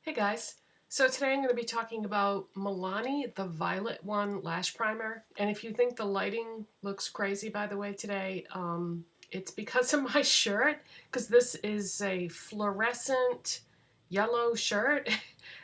Hey guys, so today I'm going to be talking about Milani, the Violet One Lash Primer. And if you think the lighting looks crazy, by the way, today, it's because of my shirt, because this is a fluorescent yellow shirt,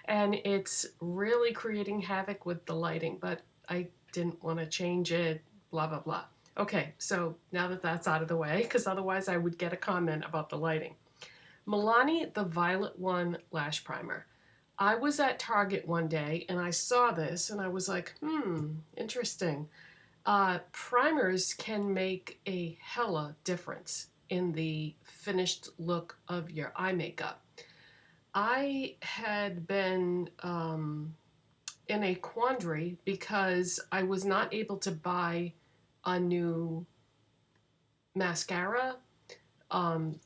and it's really creating havoc with the lighting, but I didn't want to change it, blah, blah, blah. Okay, so now that that's out of the way, because otherwise I would get a comment about the lighting. Milani, the Violet One Lash Primer. I was at Target one day and I saw this and I was like, interesting. Primers can make a hella difference in the finished look of your eye makeup. I had been in a quandary because I was not able to buy a new mascara.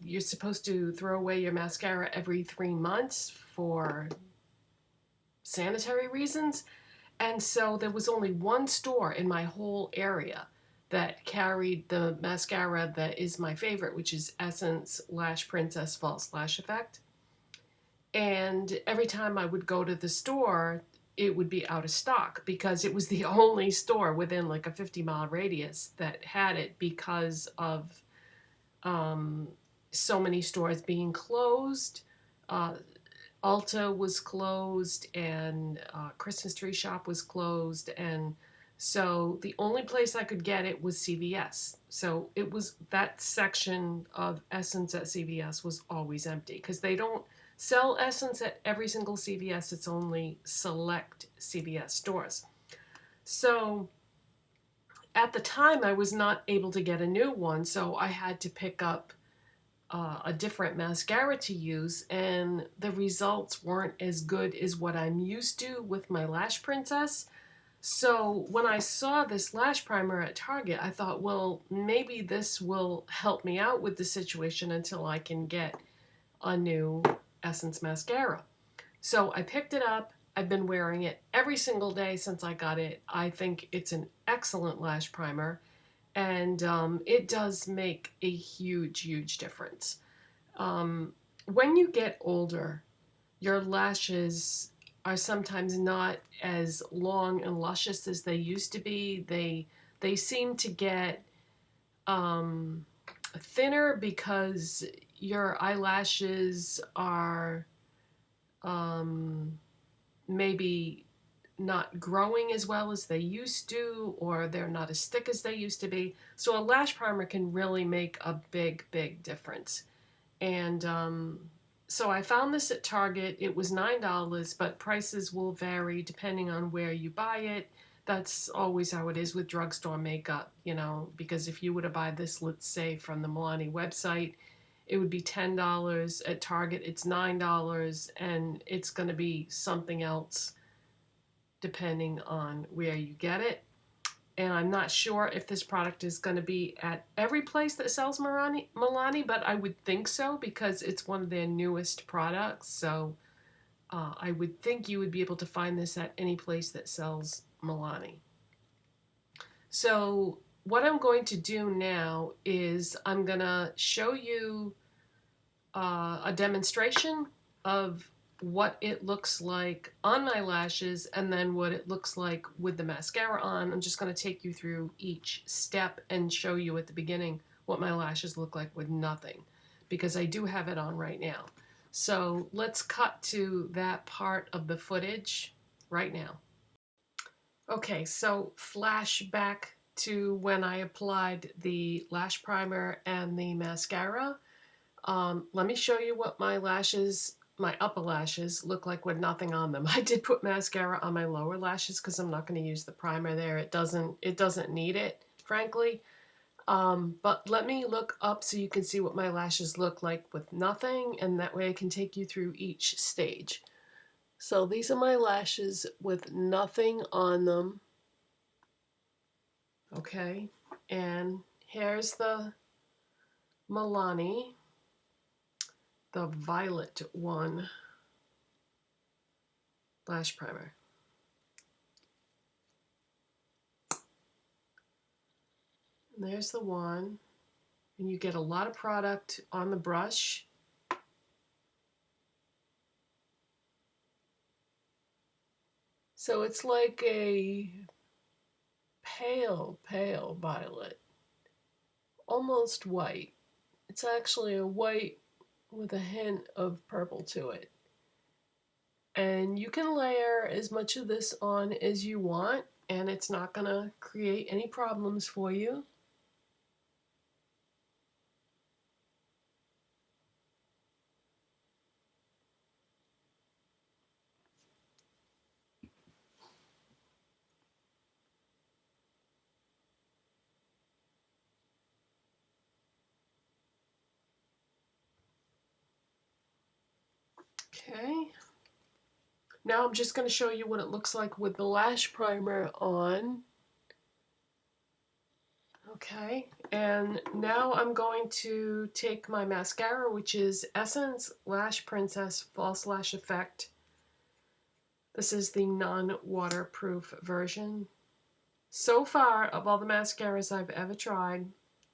You're supposed to throw away your mascara every 3 months for sanitary reasons. And so there was only one store in my whole area that carried the mascara that is my favorite, which is Essence Lash Princess False Lash Effect. And every time I would go to the store, it would be out of stock because it was the only store within like a 50-mile radius that had it because of so many stores being closed. Ulta was closed and Christmas Tree Shop was closed, and so the only place I could get it was CVS. So it was that section of Essence at CVS was always empty because they don't sell Essence at every single CVS. It's only select CVS stores. So at the time I was not able to get a new one, so I had to pick up a different mascara to use, and the results weren't as good as what I'm used to with my Lash Princess. So when I saw this lash primer at Target, I thought, well, maybe this will help me out with the situation until I can get a new Essence mascara. So I picked it up. I've been wearing it every single day since I got it. I think it's an excellent lash primer, and it does make a huge difference. When you get older, your lashes are sometimes not as long and luscious as they used to be. They seem to get thinner because your eyelashes are maybe not growing as well as they used to, or they're not as thick as they used to be. So a lash primer can really make a big difference. And so I found this at Target. It was $9, but prices will vary depending on where you buy it. That's always how it is with drugstore makeup, you know, because if you were to buy this, let's say, from the Milani website, it would be $10. At Target, it's $9, and it's going to be something else depending on where you get it. And I'm not sure if this product is going to be at every place that sells Milani, but I would think so because it's one of their newest products. So I would think you would be able to find this at any place that sells Milani. So what I'm going to do now is I'm going to show you a demonstration of what it looks like on my lashes and then what it looks like with the mascara on. I'm just going to take you through each step and show you at the beginning what my lashes look like with nothing, because I do have it on right now. So let's cut to that part of the footage right now. Okay, so flash back to when I applied the lash primer and the mascara. Let me show you what my lashes, my upper lashes, look like with nothing on them. I did put mascara on my lower lashes because I'm not going to use the primer there. It doesn't need it, frankly. But let me look up so you can see what my lashes look like with nothing, and that way I can take you through each stage. So these are my lashes with nothing on them. Okay, and here's the Milani, the Violet One lash primer. And there's the one, and you get a lot of product on the brush. So it's like a pale, pale violet. Almost white. It's actually a white with a hint of purple to it. And you can layer as much of this on as you want, and it's not going to create any problems for you. Okay. Now I'm just going to show you what it looks like with the lash primer on. Okay, and now I'm going to take my mascara, which is Essence Lash Princess False Lash Effect. This is the non-waterproof version. So far, of all the mascaras I've ever tried,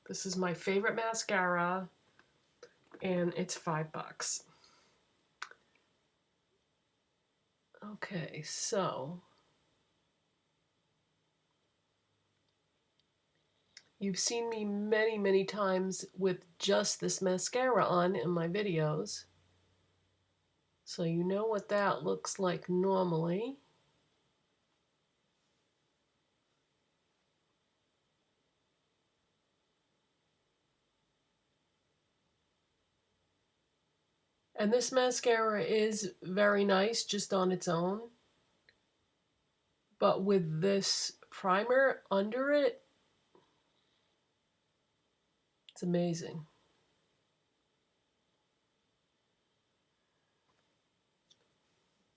this is my favorite mascara, and it's $5. Okay, so you've seen me many, many times with just this mascara on in my videos. So you know what that looks like normally. And this mascara is very nice just on its own. But with this primer under it, it's amazing.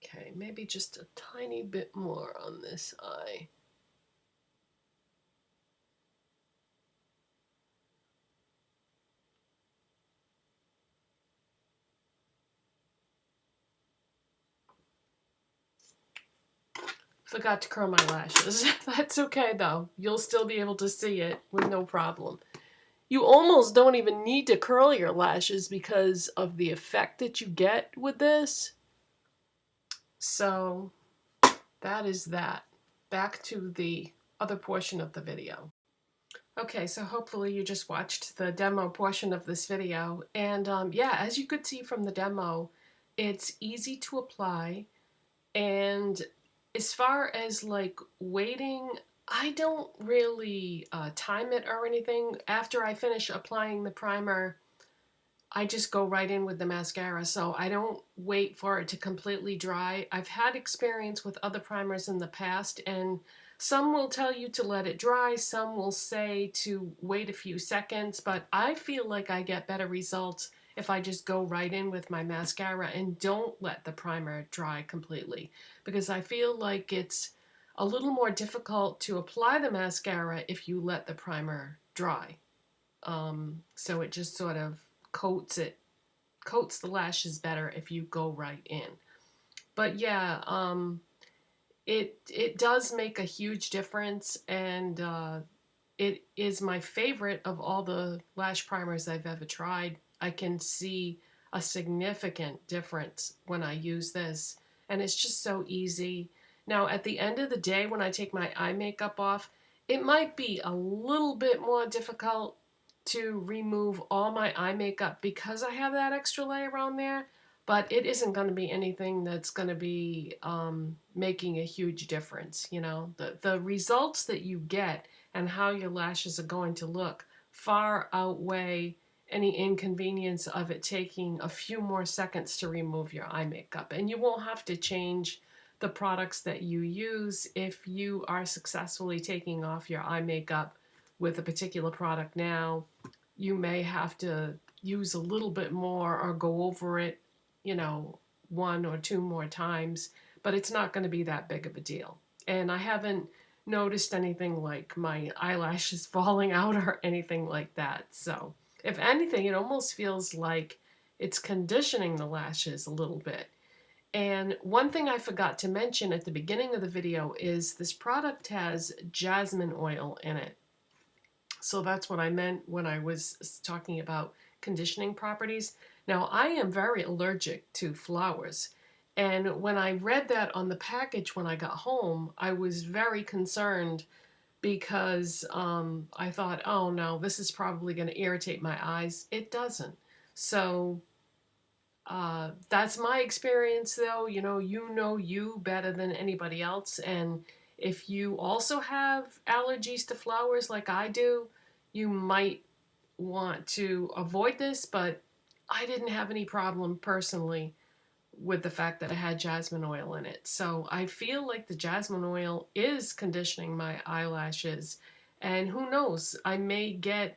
Okay, maybe just a tiny bit more on this eye. Forgot to curl my lashes. That's okay though. You'll still be able to see it with no problem. You almost don't even need to curl your lashes because of the effect that you get with this. So that is that. Back to the other portion of the video. Okay, so hopefully you just watched the demo portion of this video. And yeah, as you could see from the demo, it's easy to apply. And as far as like waiting, I don't really time it or anything. After I finish applying the primer, I just go right in with the mascara, so I don't wait for it to completely dry. I've had experience with other primers in the past, and some will tell you to let it dry, some will say to wait a few seconds, but I feel like I get better results if I just go right in with my mascara and don't let the primer dry completely, because I feel like it's a little more difficult to apply the mascara if you let the primer dry. So it just sort of coats the lashes better if you go right in. But yeah, it does make a huge difference, and it is my favorite of all the lash primers I've ever tried. I can see a significant difference when I use this, and it's just so easy. Now at the end of the day, when I take my eye makeup off, it might be a little bit more difficult to remove all my eye makeup because I have that extra layer on there, but it isn't going to be anything that's going to be making a huge difference. You know, the results that you get and how your lashes are going to look far outweigh any inconvenience of it taking a few more seconds to remove your eye makeup. And you won't have to change the products that you use if you are successfully taking off your eye makeup with a particular product now. You may have to use a little bit more or go over it, you know, 1 or 2 more times, but it's not going to be that big of a deal. And I haven't noticed anything like my eyelashes falling out or anything like that. So if anything, it almost feels like it's conditioning the lashes a little bit. And one thing I forgot to mention at the beginning of the video is this product has jasmine oil in it. So that's what I meant when I was talking about conditioning properties. Now, I am very allergic to flowers, And when I read that on the package when I got home, I was very concerned because I thought, oh no, this is probably going to irritate my eyes. It doesn't. So that's my experience, though. You know you better than anybody else. And if you also have allergies to flowers like I do, you might want to avoid this. But I didn't have any problem personally with the fact that it had jasmine oil in it. So I feel like the jasmine oil is conditioning my eyelashes. And who knows, I may get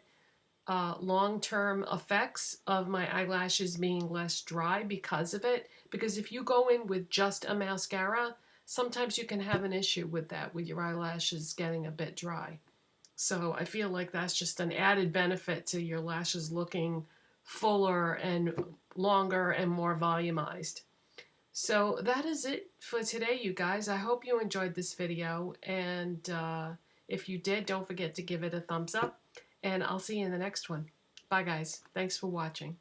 long-term effects of my eyelashes being less dry because of it. Because if you go in with just a mascara, sometimes you can have an issue with that, with your eyelashes getting a bit dry. So I feel like that's just an added benefit to your lashes looking fuller and longer and more volumized. So that is it for today, you guys. I hope you enjoyed this video, and if you did, don't forget to give it a thumbs up, and I'll see you in the next one. Bye, guys. Thanks for watching.